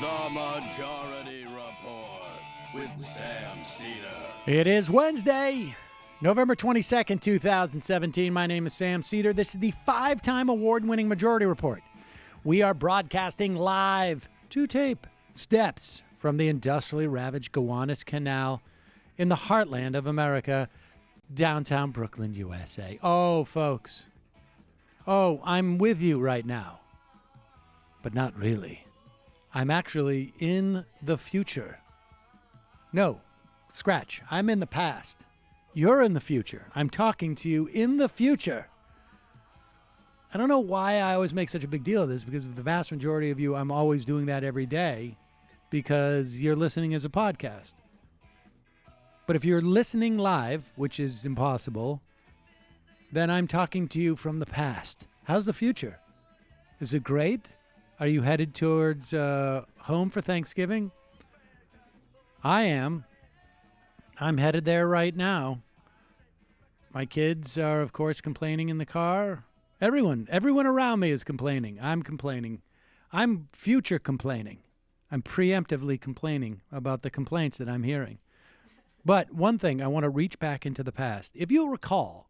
The Majority Report with Sam Seder. It is Wednesday, November 22nd, 2017. My name is Sam Seder. This is the 5-time award-winning Majority Report. We are broadcasting live to tape steps from the industrially ravaged Gowanus Canal in the heartland of America, downtown Brooklyn, USA. Oh, folks. Oh, I'm with you right now. But not really. I'm actually in the future. No, scratch. I'm in the past. You're in the future. I'm talking to you in the future. I don't know why I always make such a big deal of this, because of the vast majority of you, I'm always doing that every day because you're listening as a podcast. But if you're listening live, which is impossible, then I'm talking to you from the past. How's the future? Is it great? Are you headed towards home for Thanksgiving? I am. I'm headed there right now. My kids are, of course, complaining in the car. Everyone around me is complaining. I'm complaining. I'm future complaining. I'm preemptively complaining about the complaints that I'm hearing. But one thing, I want to reach back into the past. If you'll recall,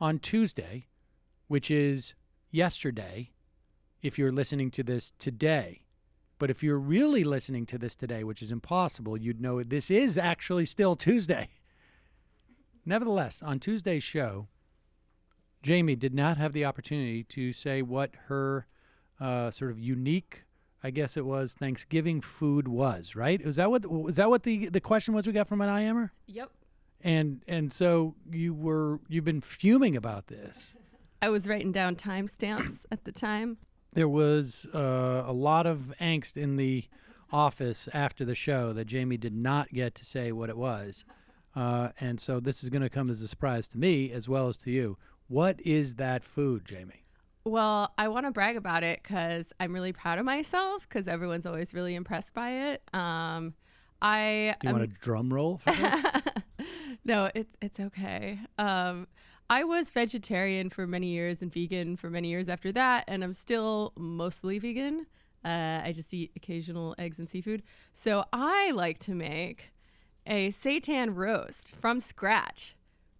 on Tuesday, which is yesterday, if you're listening to this today, but if you're really listening to this today, which is impossible, you'd know this is actually still Tuesday. Nevertheless, on Tuesday's show, Jamie did not have the opportunity to say what her sort of unique, I guess it was, Thanksgiving food was, right? Was that what the question was we got from an IMer? Yep. And so you've been fuming about this. I was writing down timestamps at the time. There was a lot of angst in the office after the show that Jamie did not get to say what it was. And so this is going to come as a surprise to me as well as to you. What is that food, Jamie? Well, I want to brag about it because I'm really proud of myself because everyone's always really impressed by it. Do you want a drum roll for this? No, it's okay. I was vegetarian for many years and vegan for many years after that, and I'm still mostly vegan. I just eat occasional eggs and seafood. So I like to make a seitan roast from scratch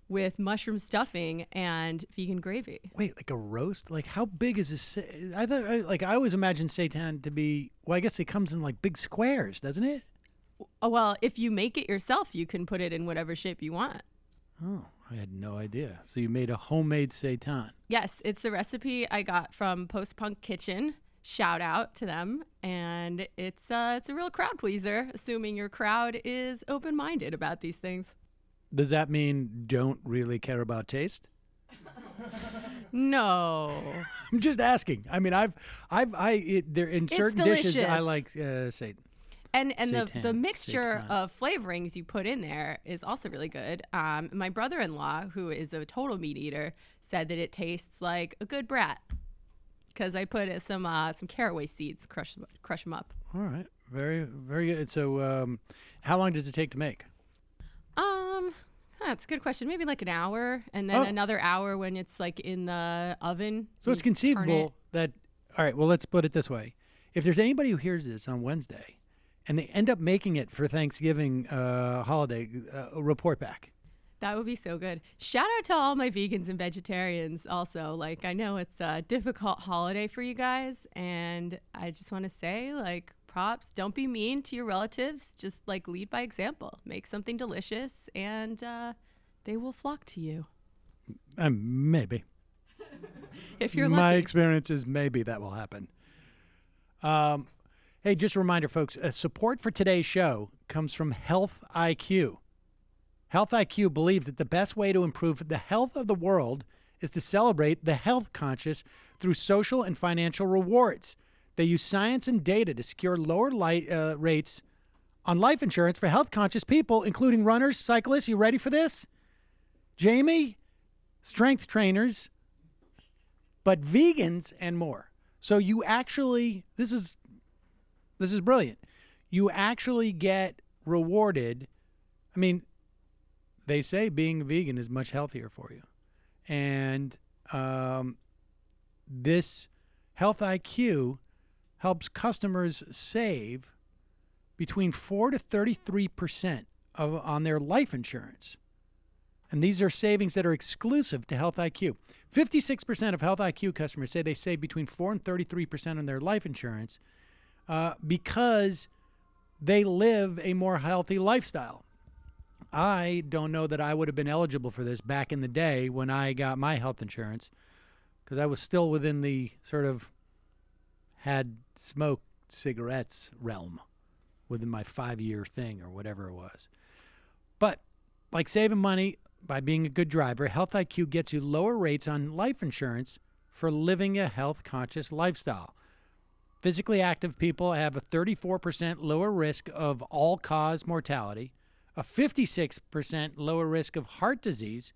with mushroom stuffing and vegan gravy. Wait, like a roast? Like how big is this? I always imagine seitan to be, well, I guess it comes in like big squares, doesn't it? Oh, well, if you make it yourself, you can put it in whatever shape you want. Oh, I had no idea. So you made a homemade seitan. Yes, it's the recipe I got from Post Punk Kitchen. Shout out to them. And it's a real crowd pleaser, assuming your crowd is open-minded about these things. Does that mean don't really care about taste? No. I'm just asking. I mean, there in certain dishes I like seitan. And the mixture of flavorings you put in there is also really good. My brother-in-law, who is a total meat eater, said that it tastes like a good brat because I put some caraway seeds, crush them up. All right, very very good. So, how long does it take to make? That's a good question. Maybe like an hour, and then another hour when it's like in the oven. So it's conceivable that. All right. Well, let's put it this way: if there's anybody who hears this on Wednesday, and they end up making it for Thanksgiving holiday, report back. That would be so good. Shout out to all my vegans and vegetarians also. Like, I know it's a difficult holiday for you guys, and I just want to say, like, props. Don't be mean to your relatives. Just, like, lead by example. Make something delicious, and they will flock to you. Maybe. If you're lucky. My experience is maybe that will happen. Hey, just a reminder, folks, support for today's show comes from Health IQ. Health IQ believes that the best way to improve the health of the world is to celebrate the health conscious through social and financial rewards. They use science and data to secure lower rates on life insurance for health conscious people, including runners, cyclists. You ready for this? Jamie? Strength trainers, but vegans and more. So you actually, this is brilliant. You actually get rewarded. I mean, they say being vegan is much healthier for you. And this Health IQ helps customers save between 4 to 33% on their life insurance. And these are savings that are exclusive to Health IQ. 56% of Health IQ customers say they save between 4 and 33% on their life insurance because they live a more healthy lifestyle. I don't know that I would have been eligible for this back in the day when I got my health insurance, because I was still within the sort of had smoked cigarettes realm within my 5-year thing or whatever it was. But like saving money by being a good driver, Health IQ gets you lower rates on life insurance for living a health-conscious lifestyle. Physically active people have a 34% lower risk of all-cause mortality, a 56% lower risk of heart disease,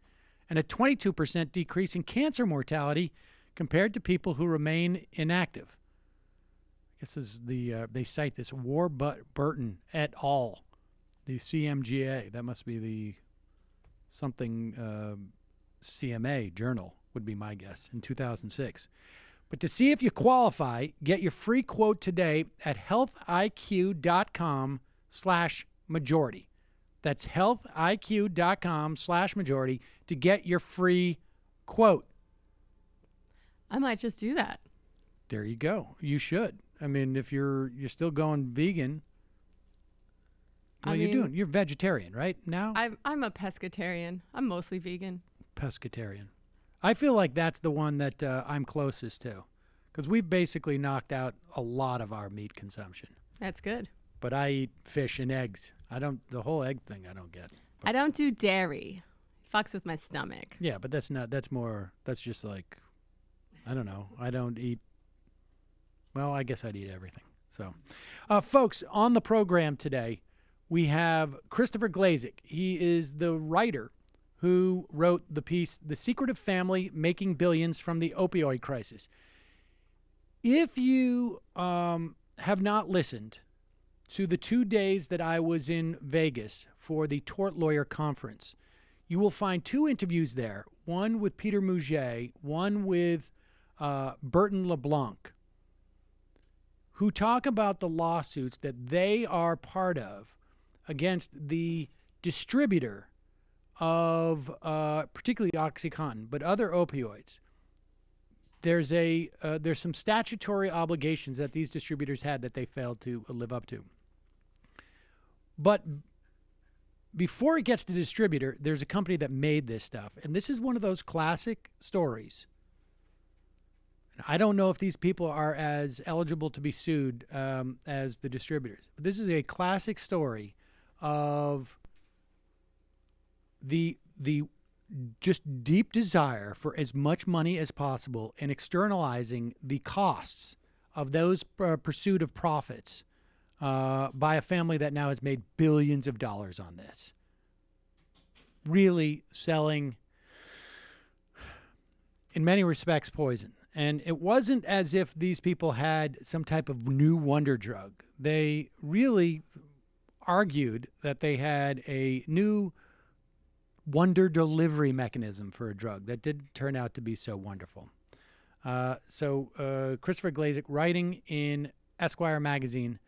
and a 22% decrease in cancer mortality compared to people who remain inactive. I guess this is they cite this Warburton et al., the CMGA. That must be the something CMA journal would be my guess, in 2006. But to see if you qualify, get your free quote today at healthiq.com/majority. That's healthiq.com/majority to get your free quote. I might just do that. There you go. You should. I mean, if you're still going vegan, well, you're vegetarian, right? Now? I'm a pescatarian. I'm mostly vegan. Pescatarian. I feel like that's the one that I'm closest to, because we've basically knocked out a lot of our meat consumption. That's good. But I eat fish and eggs. The whole egg thing I don't get. But I don't do dairy. Fucks with my stomach. yeah, but that's just like, I don't know. I don't eat, well, I guess I'd eat everything. So, folks, on the program today, we have Christopher Glazek. He is the writer who wrote the piece, The Secretive Family Making Billions from the Opioid Crisis. If you have not listened to the 2 days that I was in Vegas for the Tort Lawyer Conference, you will find 2 interviews there, one with Peter Mouget, one with Burton LeBlanc, who talk about the lawsuits that they are part of against the distributor of particularly OxyContin, but other opioids. There's some statutory obligations that these distributors had that they failed to live up to. But before it gets to the distributor, there's a company that made this stuff. And this is one of those classic stories. I don't know if these people are as eligible to be sued as the distributors. But this is a classic story of the just deep desire for as much money as possible and externalizing the costs of those pursuit of profits by a family that now has made billions of dollars on this. Really selling, in many respects, poison. And it wasn't as if these people had some type of new wonder drug. They really argued that they had a new wonder delivery mechanism for a drug that didn't turn out to be so wonderful. So Christopher Glazek, writing in Esquire magazine,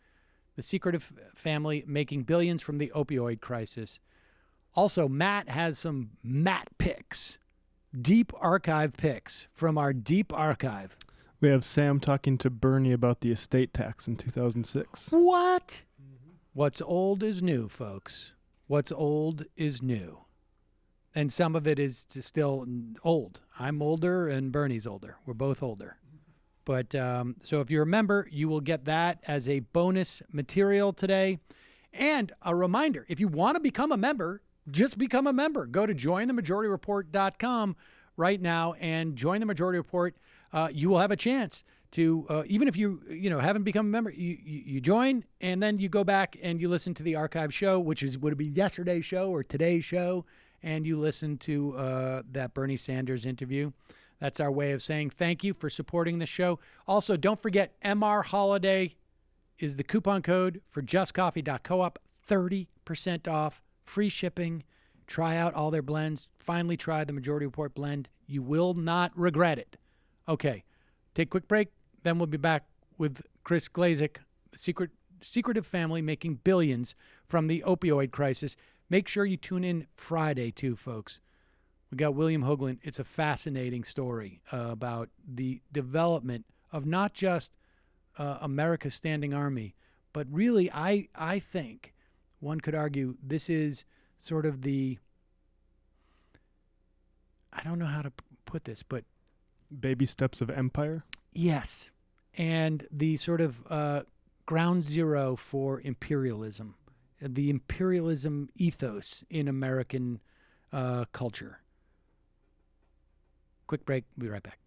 The Secretive Family Making Billions from the Opioid Crisis. Also, Matt has some Matt picks, deep archive picks from our deep archive. We have Sam talking to Bernie about the estate tax in 2006. What? What's old is new, folks. What's old is new. And some of it is still old. I'm older and Bernie's older. We're both older. But so if you're a member, you will get that as a bonus material today. And a reminder, if you want to become a member, just become a member. Go to jointhemajorityreport.com right now and join the Majority Report. You will have a chance to, even if you haven't become a member, you join and then you go back and you listen to the archive show, which would it be yesterday's show or today's show, and you listen to that Bernie Sanders interview. That's our way of saying thank you for supporting the show. Also, don't forget, MR Holiday is the coupon code for justcoffee.coop. 30% off, free shipping. Try out all their blends. Finally try the Majority Report blend. You will not regret it. Okay, take a quick break. Then we'll be back with Chris Glazek, the Secretive family making billions from the opioid crisis. Make sure you tune in Friday, too, folks. We got William Hoagland. It's a fascinating story about the development of not just America's standing army, but really, I think one could argue this is sort of the, I don't know how to put this, but Baby steps of empire. yes, and the sort of ground zero for imperialism, the imperialism ethos in American culture. Quick break. We'll be right back.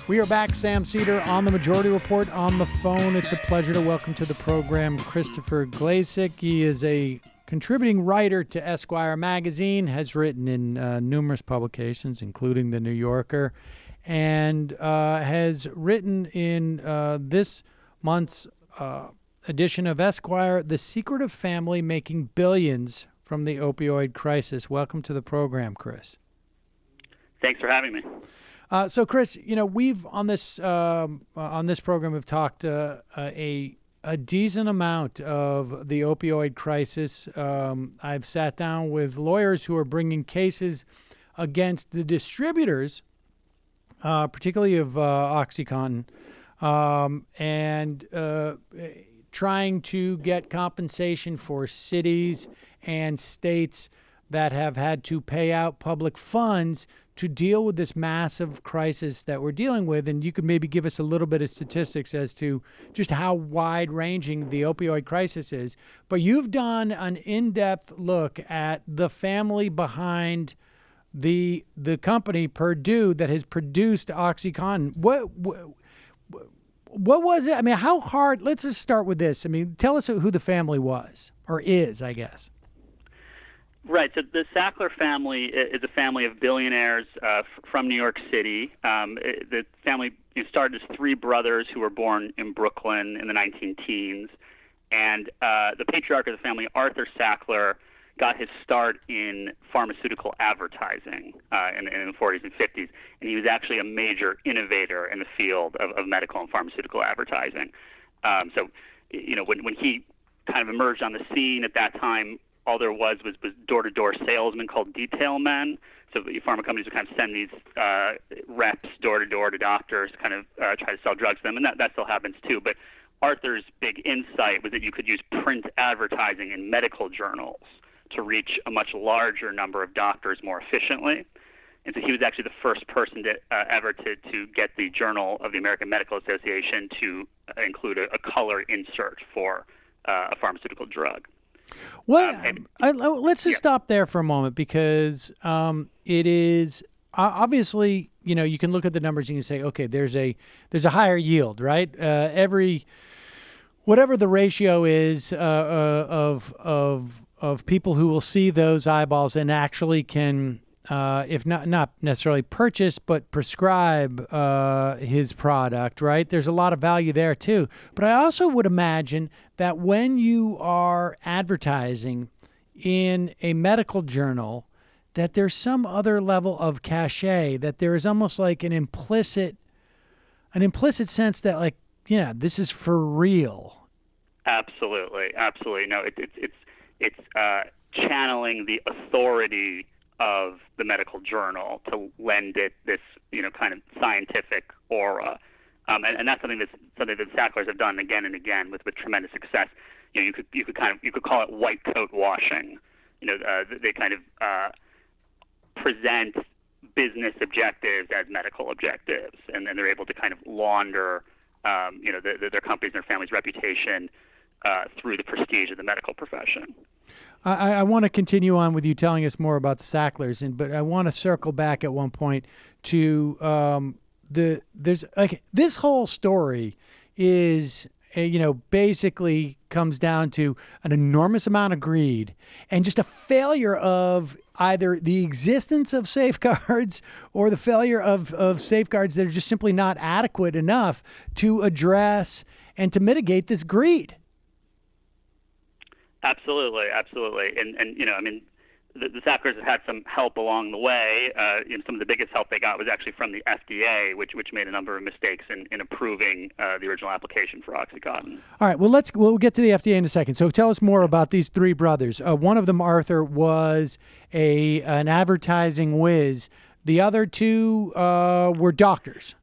We are back. Sam Seder on the Majority Report on the phone. It's a pleasure to welcome to the program Christopher Glazek. He is a contributing writer to Esquire magazine, has written in numerous publications, including The New Yorker, and has written in this month's edition of Esquire, The Secretive Family Making Billions from the Opioid Crisis. Welcome to the program, Chris. Thanks for having me. So, Chris, we've on this program have talked a decent amount of the opioid crisis. I've sat down with lawyers who are bringing cases against the distributors, particularly of OxyContin, and trying to get compensation for cities and states that have had to pay out public funds to deal with this massive crisis that we're dealing with. And you could maybe give us a little bit of statistics as to just how wide-ranging the opioid crisis is. But you've done an in-depth look at the family behind the company, Purdue, that has produced OxyContin. What was it? I mean, how hard? Let's just start with this. I mean, tell us who the family was, or is, I guess. Right. So the Sackler family is a family of billionaires from New York City. The family started as three brothers who were born in Brooklyn in the 19-teens. And the patriarch of the family, Arthur Sackler, got his start in pharmaceutical advertising in the 40s and 50s. And he was actually a major innovator in the field of medical and pharmaceutical advertising. So, when he kind of emerged on the scene at that time, all there was door-to-door salesmen called detail men. So the pharma companies would kind of send these reps door-to-door to doctors to kind of try to sell drugs to them, and that still happens too. But Arthur's big insight was that you could use print advertising in medical journals to reach a much larger number of doctors more efficiently. And so he was actually the first person to ever to get the Journal of the American Medical Association to include a color insert for a pharmaceutical drug. Well, let's just stop there for a moment, because it is obviously, you can look at the numbers and you can say, okay, there's a higher yield, right? Whatever the ratio is of people who will see those eyeballs and actually can, if not necessarily purchase, but prescribe his product, right? There's a lot of value there too. But I also would imagine that when you are advertising in a medical journal, that there's some other level of cachet, that there is almost like an implicit sense that, like, this is for real. Absolutely. No, it's channeling the authority of the medical journal to lend it this, kind of scientific aura. And that's something that Sacklers have done again and again with tremendous success. You could call it white coat washing. They kind of present business objectives as medical objectives, and then they're able to kind of launder, their company's and their family's reputation through the prestige of the medical profession. I want to continue on with you telling us more about the Sacklers, but I want to circle back at one point to there's like this whole story is basically comes down to an enormous amount of greed and just a failure of either the existence of safeguards or the failure of safeguards that are just simply not adequate enough to address and to mitigate this greed. Absolutely. And the Sacklers have had some help along the way. Some of the biggest help they got was actually from the FDA, which made a number of mistakes in approving the original application for OxyContin. All right. Well, we'll get to the FDA in a second. So tell us more about these three brothers. One of them, Arthur, was an advertising whiz. The other two were doctors.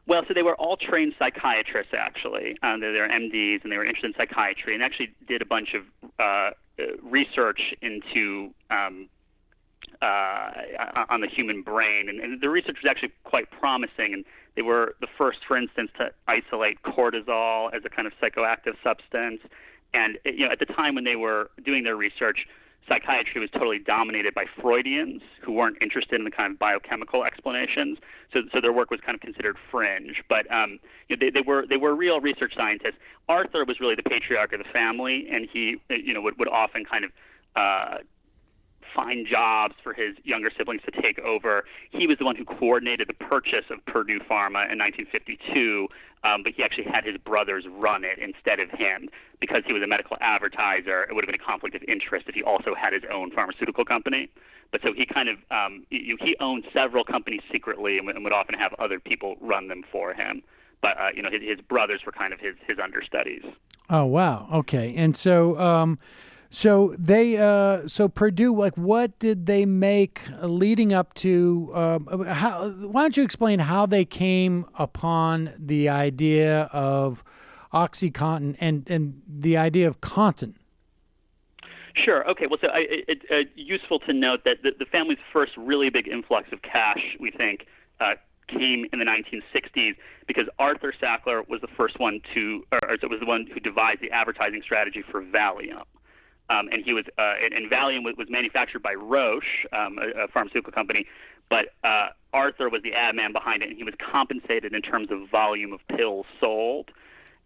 Well, so they were all trained psychiatrists, actually. They're MDs, and they were interested in psychiatry, and actually did a bunch of research into on the human brain. And the research was actually quite promising, and they were the first, for instance, to isolate cortisol as a kind of psychoactive substance. And at the time when they were doing their research, psychiatry was totally dominated by Freudians who weren't interested in the kind of biochemical explanations. So their work was kind of considered fringe. But they were real research scientists. Arthur was really the patriarch of the family, and he would often kind of find jobs for his younger siblings to take over. He was the one who coordinated the purchase of Purdue Pharma in 1952, but he actually had his brothers run it instead of him. Because he was a medical advertiser, it would have been a conflict of interest if he also had his own pharmaceutical company. But so he kind of he owned several companies secretly and would often have other people run them for him. But his brothers were kind of his understudies. Oh wow, okay. And so so Purdue, like, what did they make leading up to? Why don't you explain how they came upon the idea of OxyContin and the idea of Contin? Sure. Okay. Well, so it's useful to note that the family's first really big influx of cash, we think, came in the 1960s because Arthur Sackler was the first one was the one who devised the advertising strategy for Valium. And he was, and Valium was manufactured by Roche, a pharmaceutical company, but Arthur was the ad man behind it, and he was compensated in terms of volume of pills sold.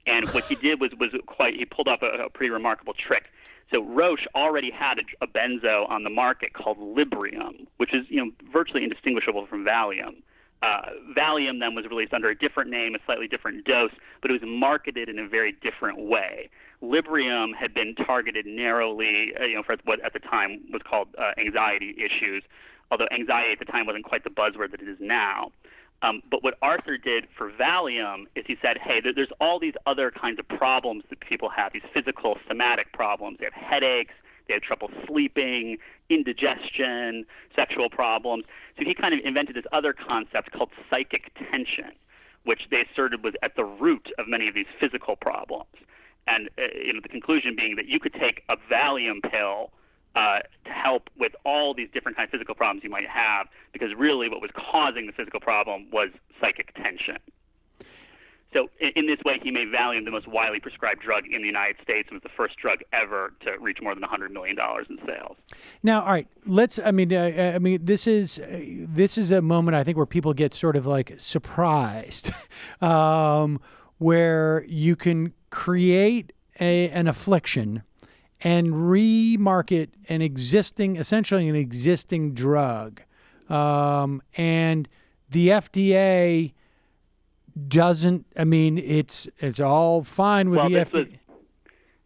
And what he did was he pulled off a pretty remarkable trick. So Roche already had a benzo on the market called Librium, which is virtually indistinguishable from Valium. Valium then was released under a different name, a slightly different dose, but it was marketed in a very different way. Librium had been targeted narrowly, for what at the time was called anxiety issues, although anxiety at the time wasn't quite the buzzword that it is now. But what Arthur did for Valium is he said, hey, there's all these other kinds of problems that people have, these physical, somatic problems. They have headaches, they have trouble sleeping, indigestion, sexual problems. So he kind of invented this other concept called psychic tension, which they asserted was at the root of many of these physical problems. And the conclusion being that you could take a Valium pill to help with all these different kinds of physical problems you might have, because really what was causing the physical problem was psychic tension. So in this way, he made Valium the most widely prescribed drug in the United States and was the first drug ever to reach more than $100 million in sales. Now, all right, this is a moment I think where people get sort of like surprised, where you can create an affliction and remarket essentially an existing drug, and the FDA doesn't. I mean, it's all fine with the FDA.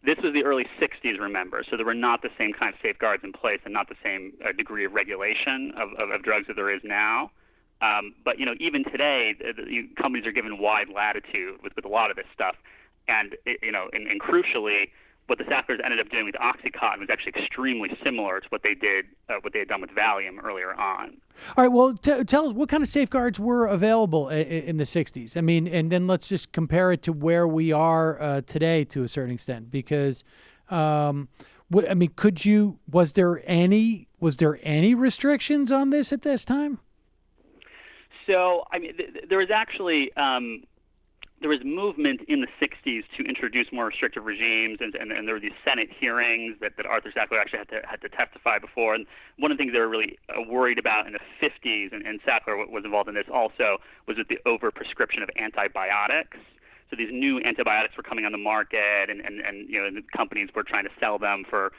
This was the early 60s, remember, so there were not the same kind of safeguards in place and not the same degree of regulation of drugs that there is now. But even today, companies are given wide latitude with a lot of this stuff, and and crucially, what the Sacklers ended up doing with OxyContin was actually extremely similar to what they had done with Valium earlier on. All right, well, tell us what kind of safeguards were available in the 60s. I mean, and then let's just compare it to where we are today to a certain extent, because, was there any restrictions on this at this time? So, there was actually there was movement in the 60s to introduce more restrictive regimes, and there were these Senate hearings that Arthur Sackler actually had to testify before. And one of the things they were really worried about in the 50s, and Sackler was involved in this also, was with the overprescription of antibiotics. So these new antibiotics were coming on the market, and the companies were trying to sell them for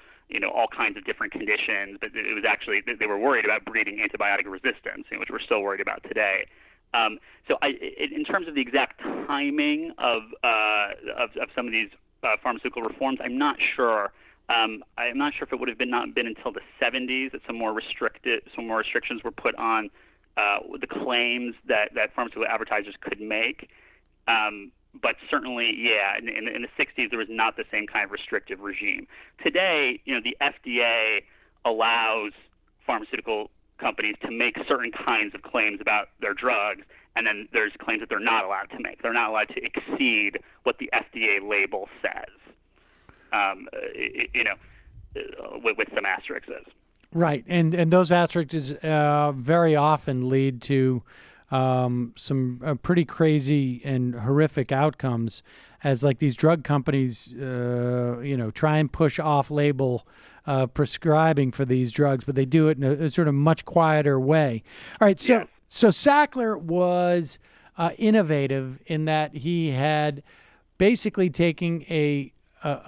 all kinds of different conditions, but it was actually, they were worried about breeding antibiotic resistance, which we're still worried about today. So in terms of the exact timing of some of these pharmaceutical reforms, I'm not sure. I'm not sure if it would have not been until the 70s that some more restrictions were put on the claims that pharmaceutical advertisers could make. But certainly, yeah, in the 60s, there was not the same kind of restrictive regime. Today, the FDA allows pharmaceutical companies to make certain kinds of claims about their drugs, and then there's claims that they're not allowed to make. They're not allowed to exceed what the FDA label says, with some asterisks. Right, and those asterisks very often lead to some pretty crazy and horrific outcomes, as like these drug companies, try and push off-label prescribing for these drugs, but they do it in a sort of much quieter way. All right, so Sackler was innovative in that he had basically taking a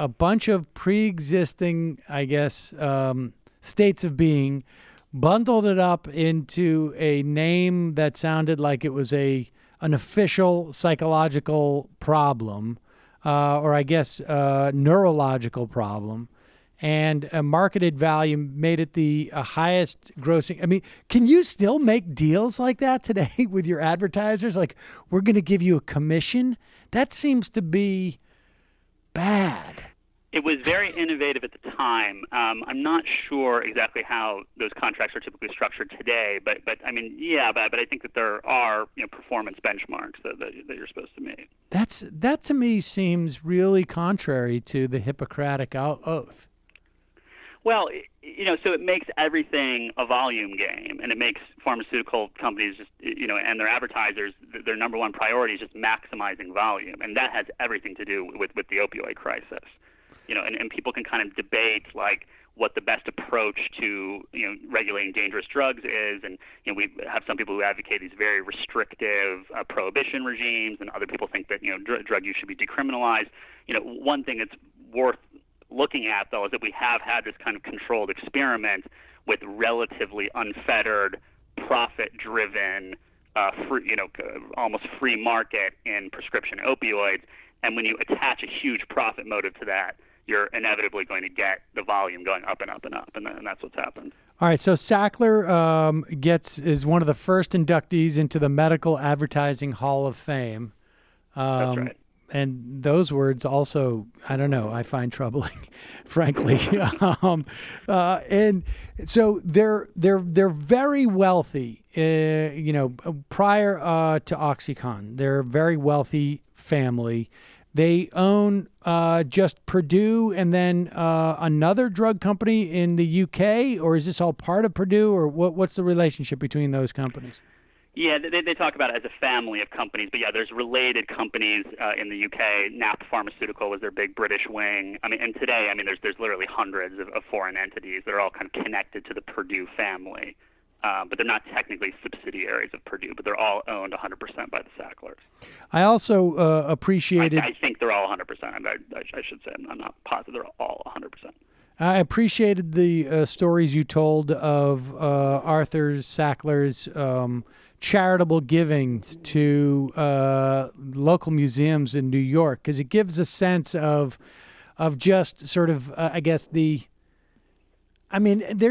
bunch of pre-existing, I guess, states of being, bundled it up into a name that sounded like it was an official psychological problem, or I guess neurological problem, and a marketed value made it the highest grossing. I mean, can you still make deals like that today with your advertisers? Like, we're going to give you a commission? That seems to be bad. It was very innovative at the time. I'm not sure exactly how those contracts are typically structured today, but I mean, but I think that there are performance benchmarks that you're supposed to meet. That to me seems really contrary to the Hippocratic oath. Well, so it makes everything a volume game, and it makes pharmaceutical companies just, and their advertisers, their number one priority is just maximizing volume, and that has everything to do with the opioid crisis. And people can kind of debate like what the best approach to regulating dangerous drugs is, and we have some people who advocate these very restrictive prohibition regimes, and other people think that drug use should be decriminalized. One thing that's worth looking at though is that we have had this kind of controlled experiment with relatively unfettered, profit-driven, almost free market in prescription opioids, and when you attach a huge profit motive to that, you're inevitably going to get the volume going up and up and up, and that's what's happened. All right, so Sackler is one of the first inductees into the Medical Advertising Hall of Fame. That's right. And those words also, I don't know, I find troubling, frankly. And so they're very wealthy. Prior to OxyContin, they're a very wealthy family. They own just Purdue and then another drug company in the UK, or is this all part of Purdue, or what's the relationship between those companies? Yeah, they talk about it as a family of companies, but there's related companies in the UK. Nap Pharmaceutical was their big British wing. And today, there's literally hundreds of foreign entities that are all kind of connected to the Purdue family. But they're not technically subsidiaries of Purdue, but they're all owned 100% by the Sacklers. I also appreciated... I think they're all 100%. I should say. I'm not positive they're all 100%. I appreciated the stories you told of Arthur Sackler's charitable giving to local museums in New York, because it gives a sense of just sort of, I guess, there's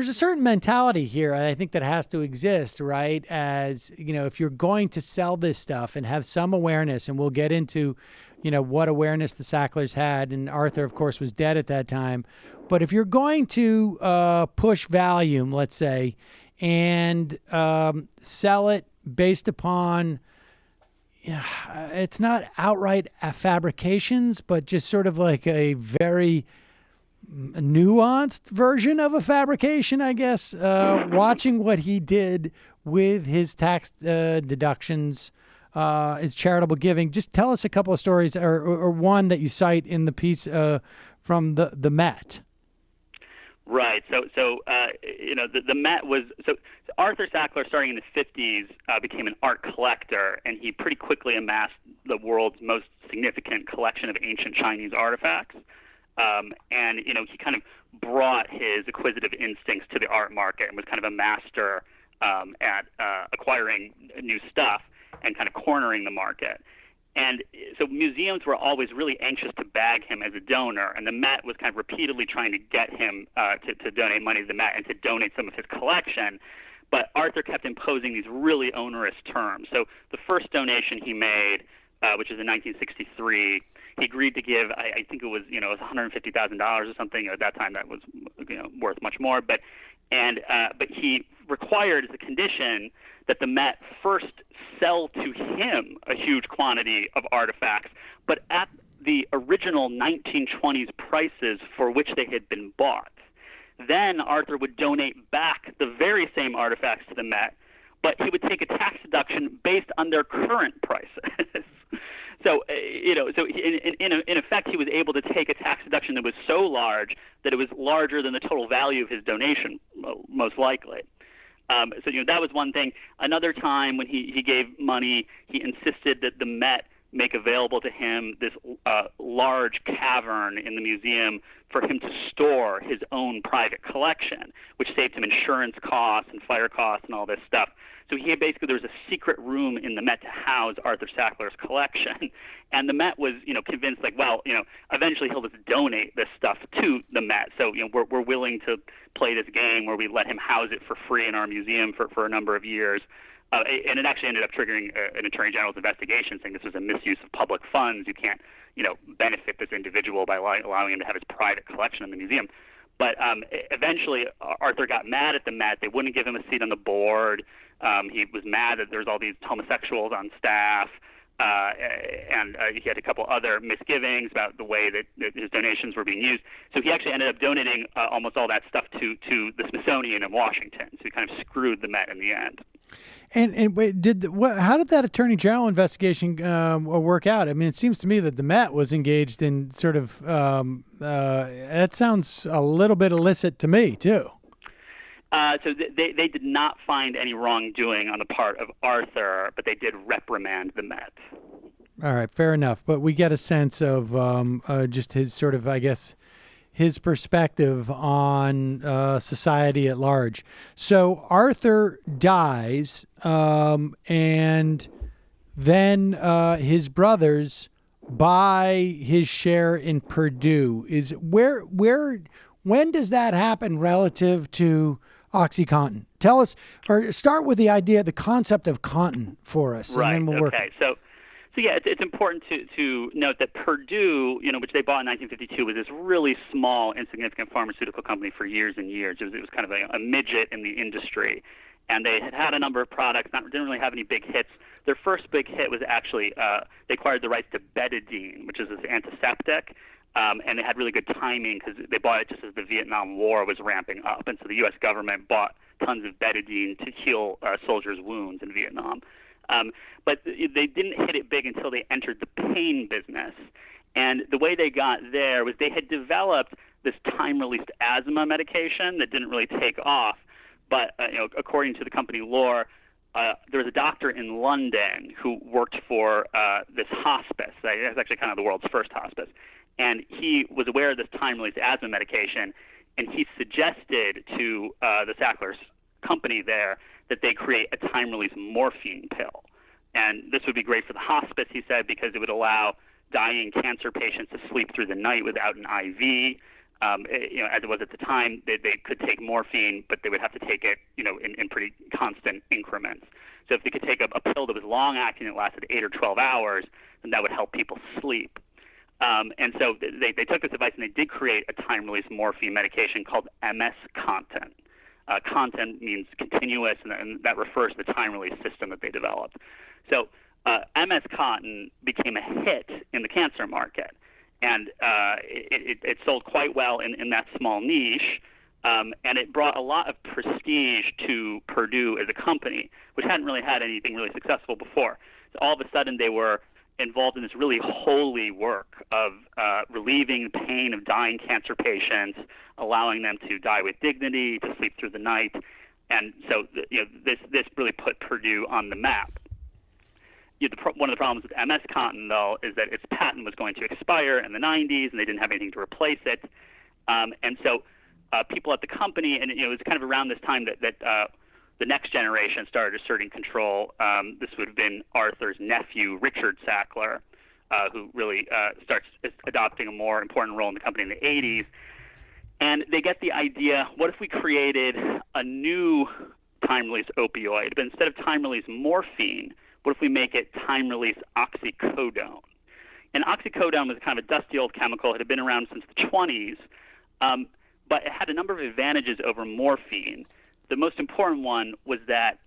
a certain mentality here, I think, that has to exist, right? As, if you're going to sell this stuff and have some awareness, and we'll get into, what awareness the Sacklers had, and Arthur, of course, was dead at that time. But if you're going to push volume, let's say, and sell it based upon, it's not outright fabrications, but just sort of like a very nuanced version of a fabrication, I guess. Watching what he did with his tax deductions, his charitable giving. Just tell us a couple of stories, or one that you cite in the piece from the Met. Right. So the Met was Arthur Sackler, starting in the 50s, became an art collector, and he pretty quickly amassed the world's most significant collection of ancient Chinese artifacts. And he kind of brought his acquisitive instincts to the art market and was kind of a master at acquiring new stuff and kind of cornering the market. And so museums were always really anxious to bag him as a donor, and the Met was kind of repeatedly trying to get him to donate money to the Met and to donate some of his collection. But Arthur kept imposing these really onerous terms. So the first donation he made, which was in 1963, he agreed to give, I think it was, it was $150,000 or something. At that time, that was, worth much more. But he required as a condition that the Met first sell to him a huge quantity of artifacts, but at the original 1920s prices for which they had been bought. Then Arthur would donate back the very same artifacts to the Met, but he would take a tax deduction based on their current prices. So, in effect, he was able to take a tax deduction that was so large that it was larger than the total value of his donation, most likely. So that was one thing. Another time when he gave money, he insisted that the Met make available to him this large cavern in the museum for him to store his own private collection, which saved him insurance costs and fire costs and all this stuff. So there was a secret room in the Met to house Arthur Sackler's collection, and the Met was, convinced eventually he'll just donate this stuff to the Met. So, we're willing to play this game where we let him house it for free in our museum for a number of years. And it actually ended up triggering an attorney general's investigation, saying this was a misuse of public funds. You can't, benefit this individual by allowing him to have his private collection in the museum. But eventually, Arthur got mad at the Met. They wouldn't give him a seat on the board. He was mad that there's all these homosexuals on staff, and he had a couple other misgivings about the way that his donations were being used. So he actually ended up donating almost all that stuff to the Smithsonian in Washington. So he kind of screwed the Met in the end. And wait, how did that Attorney General investigation work out? I mean, it seems to me that the Met was engaged in sort of that sounds a little bit illicit to me too. So they did not find any wrongdoing on the part of Arthur, but they did reprimand the Met. All right, fair enough. But we get a sense of just his sort of, I guess, his perspective on society at large. So Arthur dies, and then his brothers buy his share in Purdue. When does that happen relative to OxyContin? Tell us, or start with the concept of Contin for us, right. And then we'll work. Okay. So yeah, it's important to note that Purdue, which they bought in 1952, was this really small, insignificant pharmaceutical company for years and years. It was kind of a midget in the industry, and they had a number of products, didn't really have any big hits. Their first big hit was actually they acquired the rights to betadine, which is this antiseptic, and they had really good timing because they bought it just as the Vietnam War was ramping up, and so the U.S. government bought tons of betadine to heal soldiers' wounds in Vietnam. But they didn't hit it big until they entered the pain business. And the way they got there was they had developed this time-released asthma medication that didn't really take off. But according to the company lore, there was a doctor in London who worked for this hospice. It's actually kind of the world's first hospice. And he was aware of this time-released asthma medication, and he suggested to the Sackler's company there that they create a time-release morphine pill. And this would be great for the hospice, he said, because it would allow dying cancer patients to sleep through the night without an IV. As it was at the time, they could take morphine, but they would have to take it, in pretty constant increments. So if they could take a pill that was long-acting that lasted 8 or 12 hours, then that would help people sleep. And so they took this advice and they did create a time-release morphine medication called MS-Contin. Content means continuous, and that refers to the time-release system that they developed. So MS-Contin became a hit in the cancer market, and it sold quite well in that small niche, and it brought a lot of prestige to Purdue as a company, which hadn't really had anything really successful before. So all of a sudden they were involved in this really holy work of relieving the pain of dying cancer patients, allowing them to die with dignity, to sleep through the night. And so this really put Purdue on the map. One of the problems with MS-Contin, though, is that its patent was going to expire in the 90s, and they didn't have anything to replace it. And so people at the company, and it was kind of around this time that the next generation started asserting control. This would have been Arthur's nephew, Richard Sackler, who really starts adopting a more important role in the company in the 80s. And they get the idea, what if we created a new time-release opioid, but instead of time-release morphine, what if we make it time-release oxycodone? And oxycodone was kind of a dusty old chemical. It had been around since the 20s, but it had a number of advantages over morphine. The most important one was that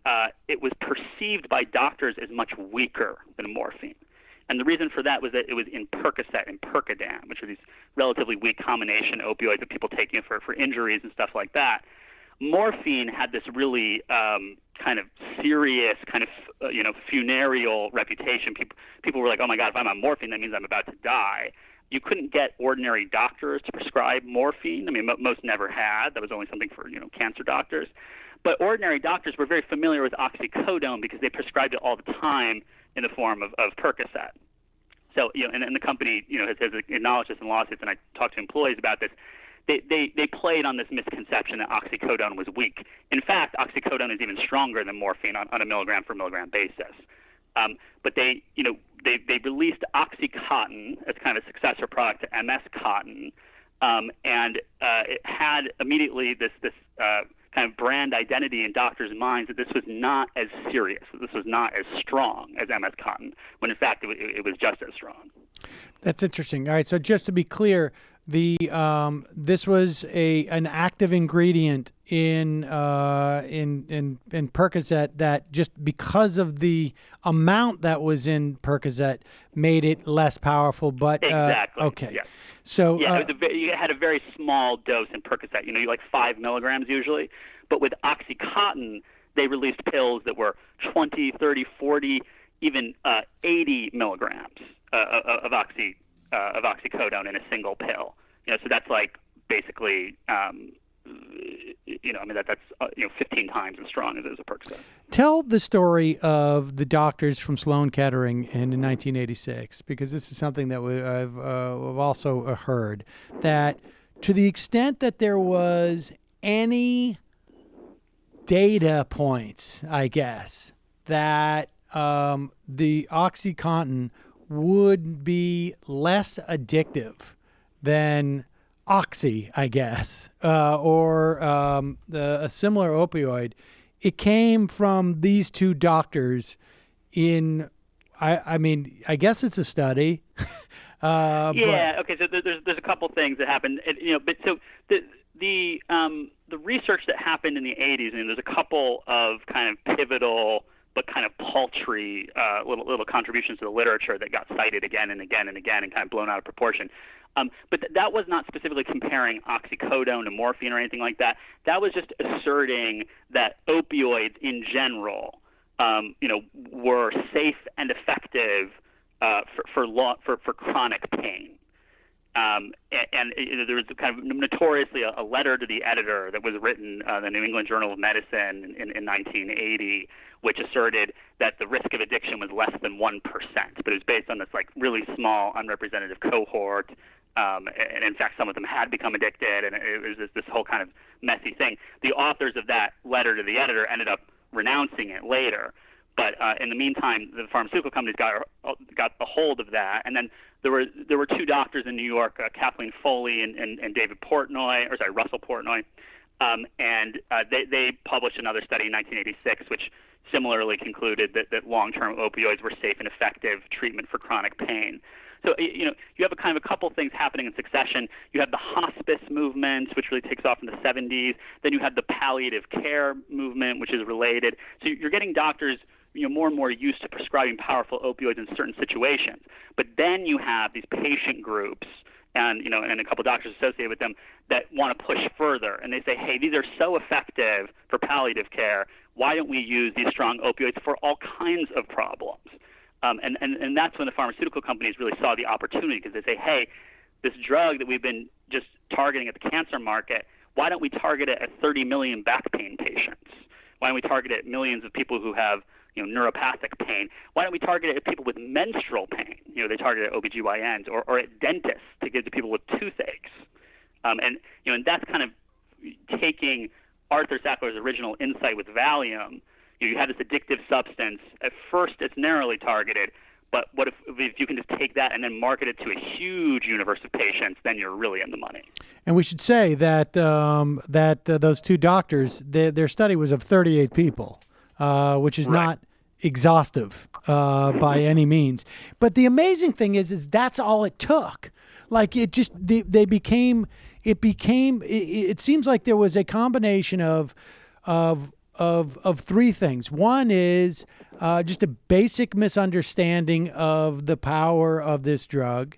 it was perceived by doctors as much weaker than morphine. And the reason for that was that it was in Percocet and Percodan, which are these relatively weak combination opioids that people take for injuries and stuff like that. Morphine had this really kind of serious, kind of funereal reputation. People were like, "Oh my God, if I'm on morphine, that means I'm about to die." You couldn't get ordinary doctors to prescribe morphine. I mean, most never had. That was only something for cancer doctors. But ordinary doctors were very familiar with oxycodone because they prescribed it all the time in the form of Percocet. So, and the company, has acknowledged this in lawsuits, and I talked to employees about this. They played on this misconception that oxycodone was weak. In fact, oxycodone is even stronger than morphine on a milligram for milligram basis. But they released OxyContin as kind of a successor product to MS Cotton, and it had immediately this kind of brand identity in doctors' minds that this was not as serious, that this was not as strong as MS Cotton, when in fact it was just as strong. That's interesting. All right, so just to be clear, this was an active ingredient in Percocet that just because of the amount that was in Percocet made it less powerful. But exactly. Okay. Yes. So yeah, you had a very small dose in Percocet. You like 5 milligrams usually, but with OxyContin they released pills that were 20, 30, 40, even 80 milligrams of oxycodone in a single pill. So that's like basically, that's 15 times as strong as a Percocet. Tell the story of the doctors from Sloan Kettering in 1986, because this is something that I've also heard, that to the extent that there was any data points, I guess, that the OxyContin would be less addictive than Oxy, I guess, or a similar opioid. It came from these two doctors in, I guess it's a study. Okay. So there's a couple things that happened, but so the research that happened in the 80s, and there's a couple of kind of pivotal but kind of paltry little contributions to the literature that got cited again and again and again and kind of blown out of proportion. But that was not specifically comparing oxycodone to morphine or anything like that. That was just asserting that opioids in general, were safe and effective for chronic pain. And there was kind of notoriously a letter to the editor that was written in the New England Journal of Medicine in 1980, which asserted that the risk of addiction was less than 1%, but it was based on this like really small, unrepresentative cohort. And in fact, some of them had become addicted, and it was this whole kind of messy thing. The authors of that letter to the editor ended up renouncing it later. But in the meantime, the pharmaceutical companies got a hold of that, and then there were two doctors in New York, Kathleen Foley and David Russell Portnoy, and they published another study in 1986, which similarly concluded that long-term opioids were safe and effective treatment for chronic pain. So, you have a kind of a couple things happening in succession. You have the hospice movement, which really takes off in the 70s. Then you have the palliative care movement, which is related. So you're getting doctors more and more used to prescribing powerful opioids in certain situations. But then you have these patient groups and a couple of doctors associated with them that want to push further. And they say, hey, these are so effective for palliative care. Why don't we use these strong opioids for all kinds of problems? And that's when the pharmaceutical companies really saw the opportunity, because they say, hey, this drug that we've been just targeting at the cancer market, why don't we target it at 30 million back pain patients? Why don't we target it at millions of people who have neuropathic pain? Why don't we target it at people with menstrual pain? They target it at OBGYNs or at dentists to give to people with toothaches. And that's kind of taking Arthur Sackler's original insight with Valium. You have this addictive substance. At first, it's narrowly targeted, but what if you can just take that and then market it to a huge universe of patients? Then you're really in the money. And we should say that those two doctors, their study was of 38 people, which is not exhaustive by any means. But the amazing thing is that's all it took. Like it just it seems like there was a combination of three things. One is just a basic misunderstanding of the power of this drug.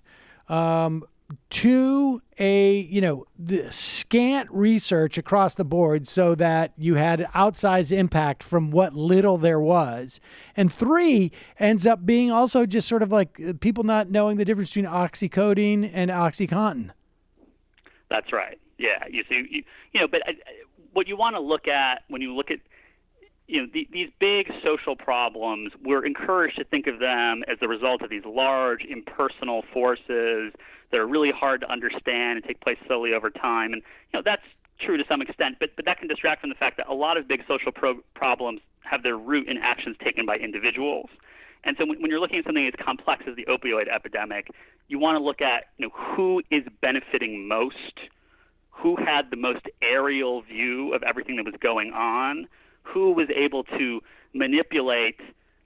Two, the scant research across the board so that you had outsized impact from what little there was. And three, ends up being also just sort of like people not knowing the difference between oxycodone and OxyContin. That's right. Yeah. You see, but what you want to look at when you look at these big social problems, we're encouraged to think of them as the result of these large impersonal forces that are really hard to understand and take place slowly over time. And that's true to some extent, but that can distract from the fact that a lot of big social problems have their root in actions taken by individuals. And so when you're looking at something as complex as the opioid epidemic, you want to look at who is benefiting most, who had the most aerial view of everything that was going on, who was able to manipulate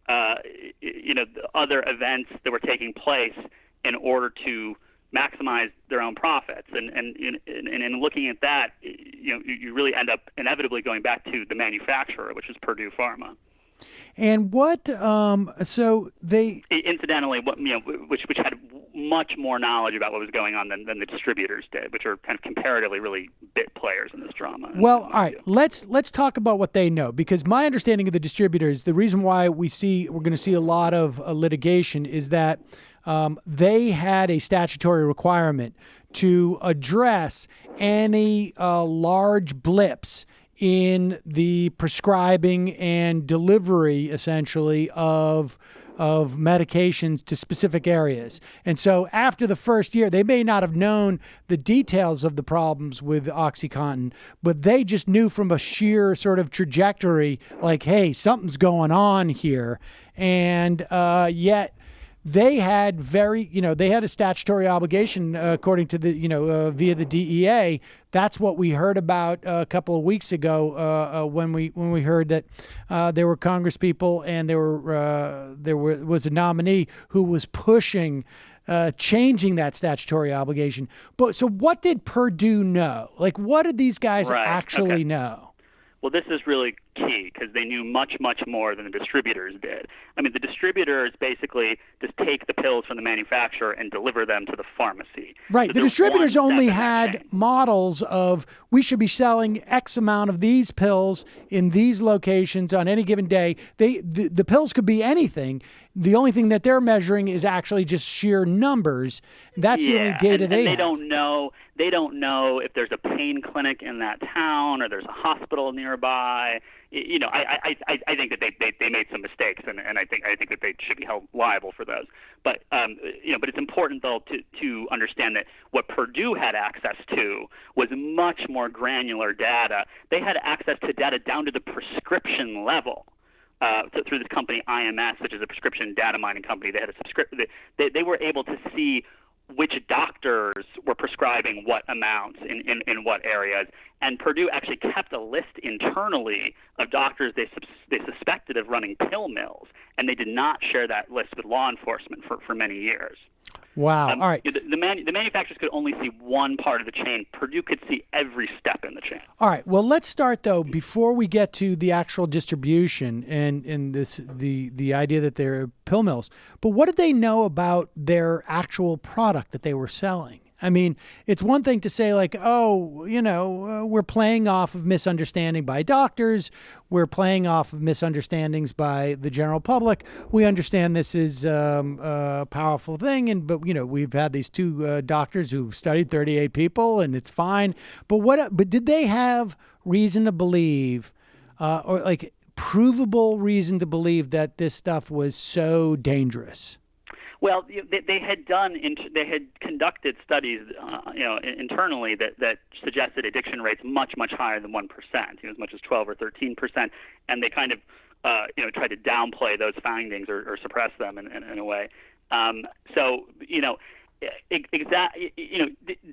the other events that were taking place in order to maximize their own profits. And in looking at that, you really end up inevitably going back to the manufacturer, which is Purdue Pharma. And what so they incidentally, which had much more knowledge about what was going on than the distributors did, which are kind of comparatively really bit players in this drama. Well, all right, let's talk about what they know, because my understanding of the distributors, the reason why we're going to see a lot of litigation is that they had a statutory requirement to address any large blips in the prescribing and delivery, essentially, of medications to specific areas. And so after the first year, they may not have known the details of the problems with OxyContin, but they just knew from a sheer sort of trajectory, like, hey, something's going on here. And yet they had they had a statutory obligation according to the, via the DEA. That's what we heard about a couple of weeks ago when we heard that there were Congress people and there was a nominee who was pushing changing that statutory obligation. But so what did Purdue know? Like, what did these guys actually know? Well, this is really key because they knew much, much more than the distributors did. I mean, the distributors basically just take the pills from the manufacturer and deliver them to the pharmacy. Right. So the distributors only had models of, we should be selling X amount of these pills in these locations on any given day. The pills could be anything. The only thing that they're measuring is actually just sheer numbers. That's the only data they have. They don't know if there's a pain clinic in that town or there's a hospital nearby. I think that they made some mistakes, and I think that they should be held liable for those. But but it's important though to understand that what Purdue had access to was much more granular data. They had access to data down to the prescription level. Through this company IMS, which is a prescription data mining company, they had a subscription. They were able to see which doctors were prescribing what amounts in what areas. And Purdue actually kept a list internally of doctors they suspected of running pill mills, and they did not share that list with law enforcement for many years. Wow. All right. The manufacturers could only see one part of the chain. Purdue could see every step in the chain. All right. Well, let's start, though, before we get to the actual distribution and the idea that they're pill mills. But what did they know about their actual product that they were selling? I mean, it's one thing to say like, we're playing off of misunderstanding by doctors. We're playing off of misunderstandings by the general public. We understand this is a powerful thing. But we've had these two doctors who studied 38 people and it's fine. But did they have reason to believe or like provable reason to believe that this stuff was so dangerous? Well, they had conducted studies, internally that suggested addiction rates much higher than 1%, as much as 12 or 13%, and they kind of, tried to downplay those findings or suppress them in a way.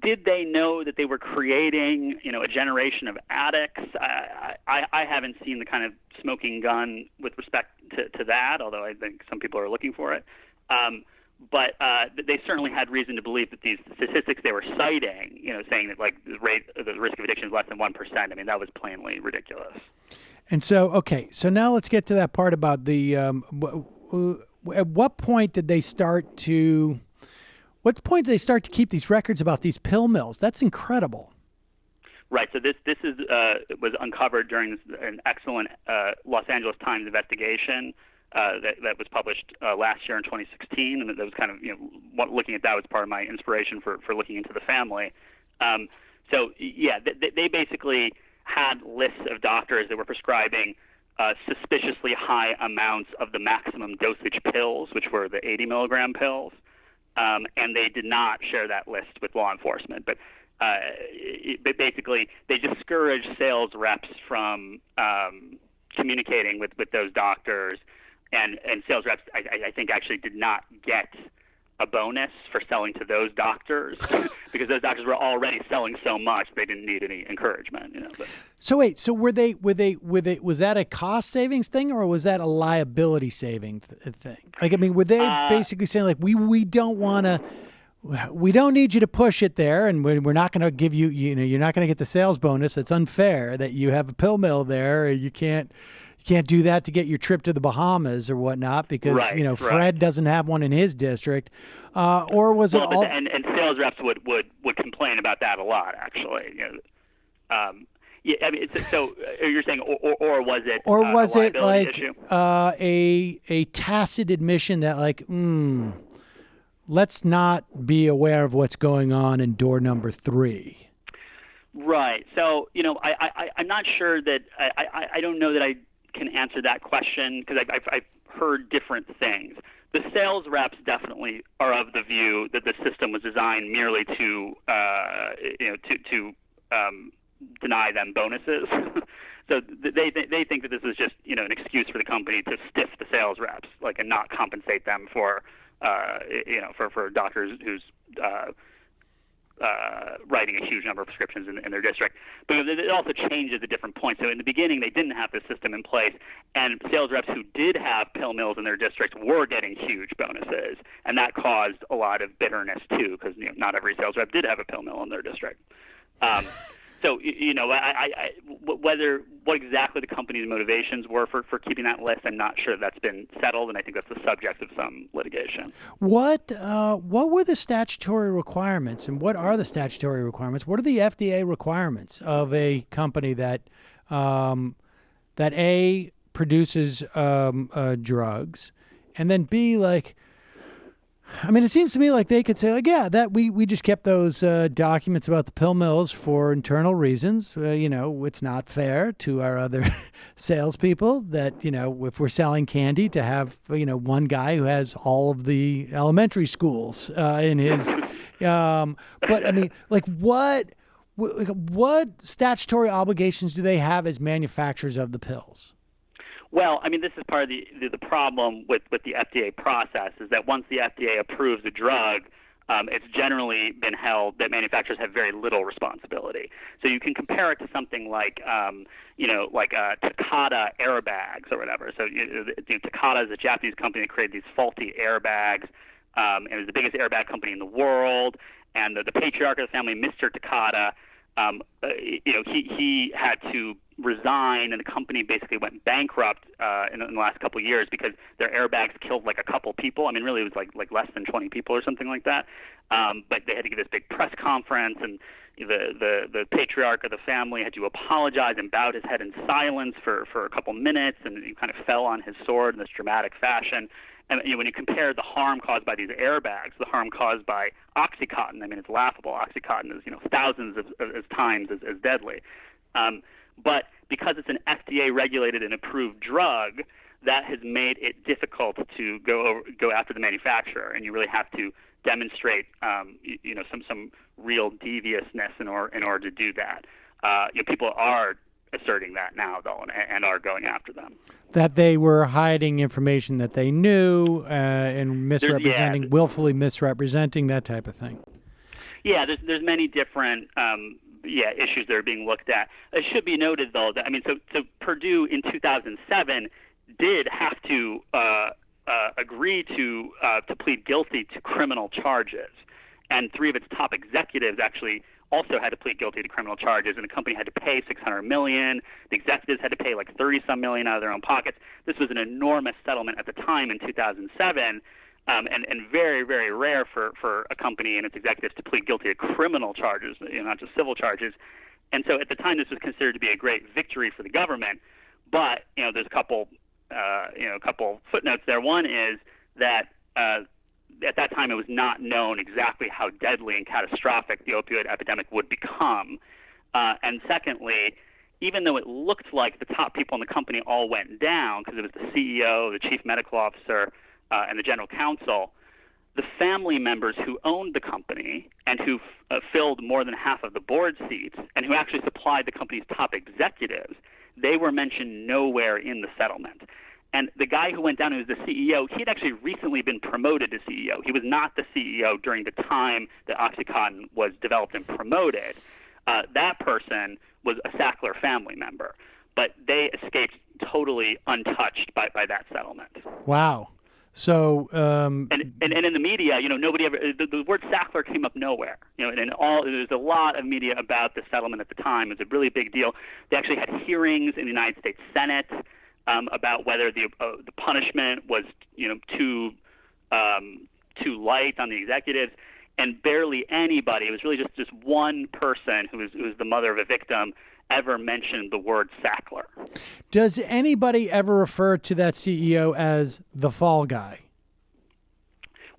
Did they know that they were creating, a generation of addicts? I haven't seen the kind of smoking gun with respect to that, although I think some people are looking for it. But they certainly had reason to believe that these statistics they were citing, saying that the risk of addiction is less than 1%. I mean, that was plainly ridiculous. And so now let's get to that part about the. At what point did they start to? What point did they start to keep these records about these pill mills? That's incredible. Right. So this was uncovered during an excellent Los Angeles Times investigation that was published last year in 2016, and that was kind of looking at that was part of my inspiration for looking into the family. They basically had lists of doctors that were prescribing suspiciously high amounts of the maximum dosage pills, which were the 80 milligram pills, and they did not share that list with law enforcement. But basically, they discouraged sales reps from communicating with those doctors, and sales reps, I think, actually did not get a bonus for selling to those doctors because those doctors were already selling so much they didn't need any encouragement. So wait, were they? Was that a cost savings thing or was that a liability saving thing? Were they basically saying we don't want to? We don't need you to push it there, and we're not going to give you. You're not going to get the sales bonus. It's unfair that you have a pill mill there. You can't do that to get your trip to the Bahamas or whatnot because Fred doesn't have one in his district. Or was it all? And sales reps would complain about that a lot, actually. So you're saying, or was it? Or was it a tacit admission that let's not be aware of what's going on in door number 3? Right. So I'm not sure that I don't know that I can answer that question because I've heard different things. The sales reps definitely are of the view that the system was designed merely to deny them bonuses. So they think that this is just an excuse for the company to stiff the sales reps, and not compensate them for for doctors who's writing a huge number of prescriptions in their district. But it also changes at different points. So in the beginning, they didn't have this system in place, and sales reps who did have pill mills in their district were getting huge bonuses, and that caused a lot of bitterness too, because not every sales rep did have a pill mill in their district. So what exactly the company's motivations were for keeping that list, I'm not sure that's been settled, and I think that's the subject of some litigation. What were the statutory requirements, and what are the statutory requirements? What are the FDA requirements of a company that A, produces drugs, and then B, it seems to me like they could say, that we just kept those documents about the pill mills for internal reasons. It's not fair to our other salespeople that, if we're selling candy, to have, one guy who has all of the elementary schools in his. What statutory obligations do they have as manufacturers of the pills? Well, this is part of the problem with the FDA process is that once the FDA approves a drug, it's generally been held that manufacturers have very little responsibility. So you can compare it to something like Takata airbags or whatever. So Takata is a Japanese company that created these faulty airbags, and it was the biggest airbag company in the world. And the patriarch of the family, Mr. Takata, he had to resign, and the company basically went bankrupt in the last couple of years because their airbags killed a couple people. Really it was like less than 20 people or something like that. But they had to give this big press conference, and the patriarch of the family had to apologize and bowed his head in silence for a couple minutes, and he kind of fell on his sword in this dramatic fashion. And when you compare the harm caused by these airbags, the harm caused by OxyContin, it's laughable. OxyContin is thousands of times as deadly. But because it's an FDA-regulated and approved drug, that has made it difficult to go after the manufacturer, and you really have to demonstrate some real deviousness in order to do that. People are asserting that now, though, and are going after them. That they were hiding information that they knew and misrepresenting, willfully misrepresenting, that type of thing. Yeah, there's many different issues that are being looked at. It should be noted, though, that so Purdue in 2007 did have to agree to plead guilty to criminal charges, and 3 of its top executives actually also had to plead guilty to criminal charges, and the company had to pay $600 million. The executives had to pay like $30-some million out of their own pockets. This was an enormous settlement at the time in 2007, and very, very rare for a company and its executives to plead guilty to criminal charges, not just civil charges. And so at the time, this was considered to be a great victory for the government. But there's a couple footnotes there. One is that at that time, it was not known exactly how deadly and catastrophic the opioid epidemic would become. And secondly, even though it looked like the top people in the company all went down, because it was the CEO, the chief medical officer, and the general counsel, the family members who owned the company and who filled more than half of the board seats and who actually supplied the company's top executives, they were mentioned nowhere in the settlement. And the guy who went down, who was the CEO, he had actually recently been promoted to CEO. He was not the CEO during the time that OxyContin was developed and promoted. That person was a Sackler family member, but they escaped totally untouched by that settlement. Wow. So and in the media, nobody ever the word Sackler came up nowhere. And there's a lot of media about the settlement at the time. It was a really big deal. They actually had hearings in the United States Senate about whether the punishment was too light on the executives, and barely anybody. It was really just one person who was the mother of a victim ever mentioned the word Sackler. Does anybody ever refer to that CEO as the fall guy?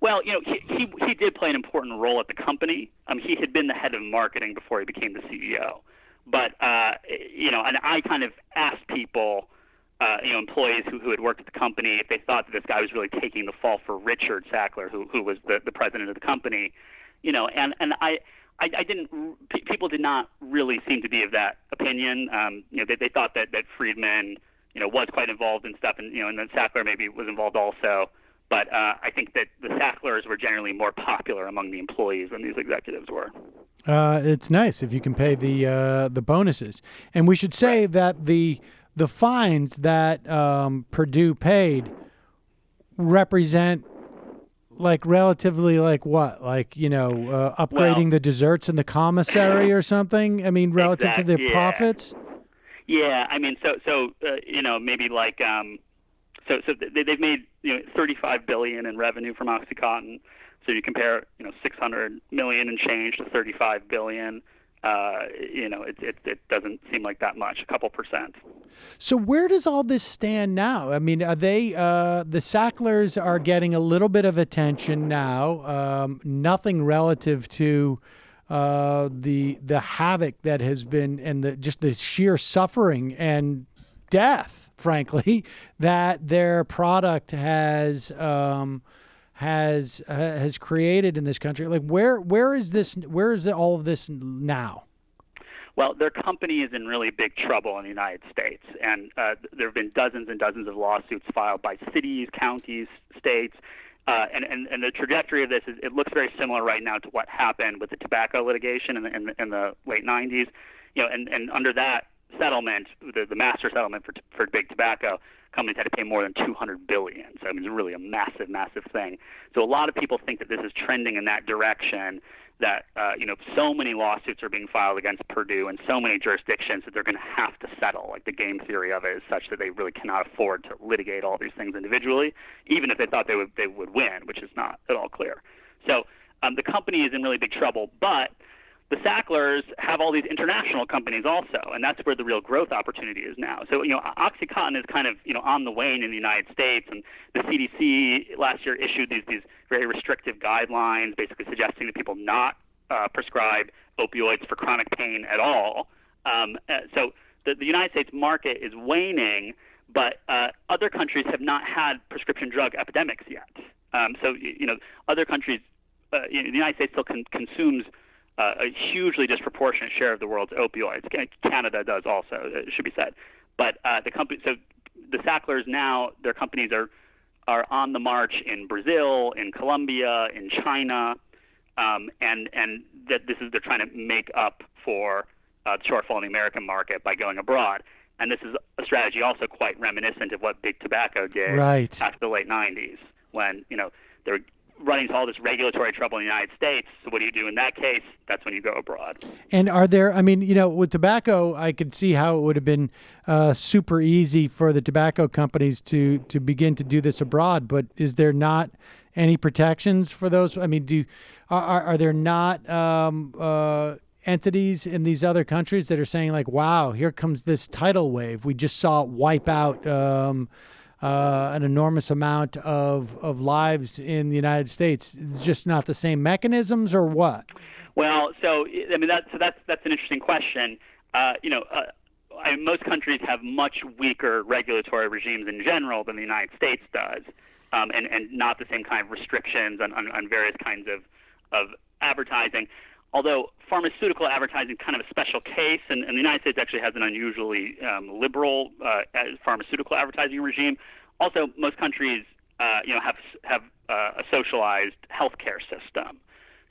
Well, he did play an important role at the company. He had been the head of marketing before he became the CEO. But and I kind of asked people, employees who had worked at the company, if they thought that this guy was really taking the fall for Richard Sackler, who was the president of the company, and I didn't. People did not really seem to be of that opinion. They thought that Friedman, was quite involved in stuff, and and then Sackler maybe was involved also. But I think that the Sacklers were generally more popular among the employees than these executives were. It's nice if you can pay the bonuses, and we should say that the fines that Purdue paid represent relatively what? Upgrading the desserts in the commissary or something? I mean, relative to the profits? Yeah, maybe so they've made $35 billion in revenue from OxyContin. So you compare $600 million and change to $35 billion. It doesn't seem like that much, a couple percent. So where does all this stand now? I mean, are they the Sacklers are getting a little bit of attention now, nothing relative to the havoc that has been and just the sheer suffering and death, frankly, that their product has created in this country. Where is all of this now? Well, their company is in really big trouble in the United States, and there have been dozens and dozens of lawsuits filed by cities, counties, states, and the trajectory of this it looks very similar right now to what happened with the tobacco litigation in the late 90s. And under that settlement, the master settlement for big tobacco, companies had to pay more than $200 billion. So it's really a massive, massive thing. So a lot of people think that this is trending in that direction, that so many lawsuits are being filed against Purdue in so many jurisdictions that they're going to have to settle. The game theory of it is such that they really cannot afford to litigate all these things individually, even if they thought they would win, which is not at all clear. So the company is in really big trouble, but the Sacklers have all these international companies also, and that's where the real growth opportunity is now. So, OxyContin is kind of, on the wane in the United States, and the CDC last year issued these very restrictive guidelines, basically suggesting that people not prescribe opioids for chronic pain at all. So the United States market is waning, but other countries have not had prescription drug epidemics yet. So other countries, the United States still consumes a hugely disproportionate share of the world's opioids. Canada does also, it should be said. But the Sacklers now, their companies are on the march in Brazil, in Colombia, in China, and that they're trying to make up for the shortfall in the American market by going abroad. And this is a strategy also quite reminiscent of what big tobacco did after the late 90s, when they were running into all this regulatory trouble in the United States. So what do you do in that case? That's when you go abroad. And are there, with tobacco, I could see how it would have been super easy for the tobacco companies to begin to do this abroad, but is there not any protections for those? I mean, are there not entities in these other countries that are saying like, wow, here comes this tidal wave. We just saw it wipe out an enormous amount of lives in the United States. It's just not the same mechanisms, or what? Well, that's an interesting question. Most countries have much weaker regulatory regimes in general than the United States does, and not the same kind of restrictions on various kinds of advertising. Although pharmaceutical advertising is kind of a special case, and the United States actually has an unusually liberal pharmaceutical advertising regime. Also, most countries, have a socialized healthcare system.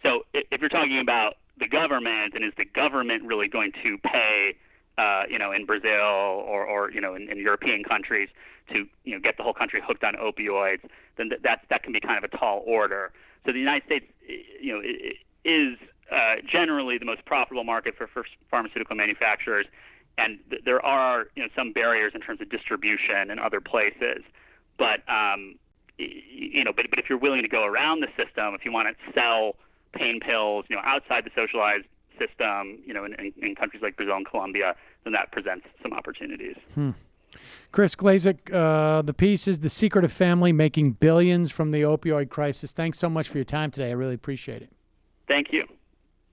So if you're talking about the government, and is the government really going to pay, in Brazil or in European countries to get the whole country hooked on opioids, then that can be kind of a tall order. So the United States, is generally the most profitable market for pharmaceutical manufacturers, and there are some barriers in terms of distribution in other places. But but if you're willing to go around the system, if you want to sell pain pills outside the socialized system, in countries like Brazil and Colombia, then that presents some opportunities. Chris Glazek, the piece is The Secretive Family Making Billions from the Opioid Crisis. Thanks so much for your time today. I really appreciate it. Thank you.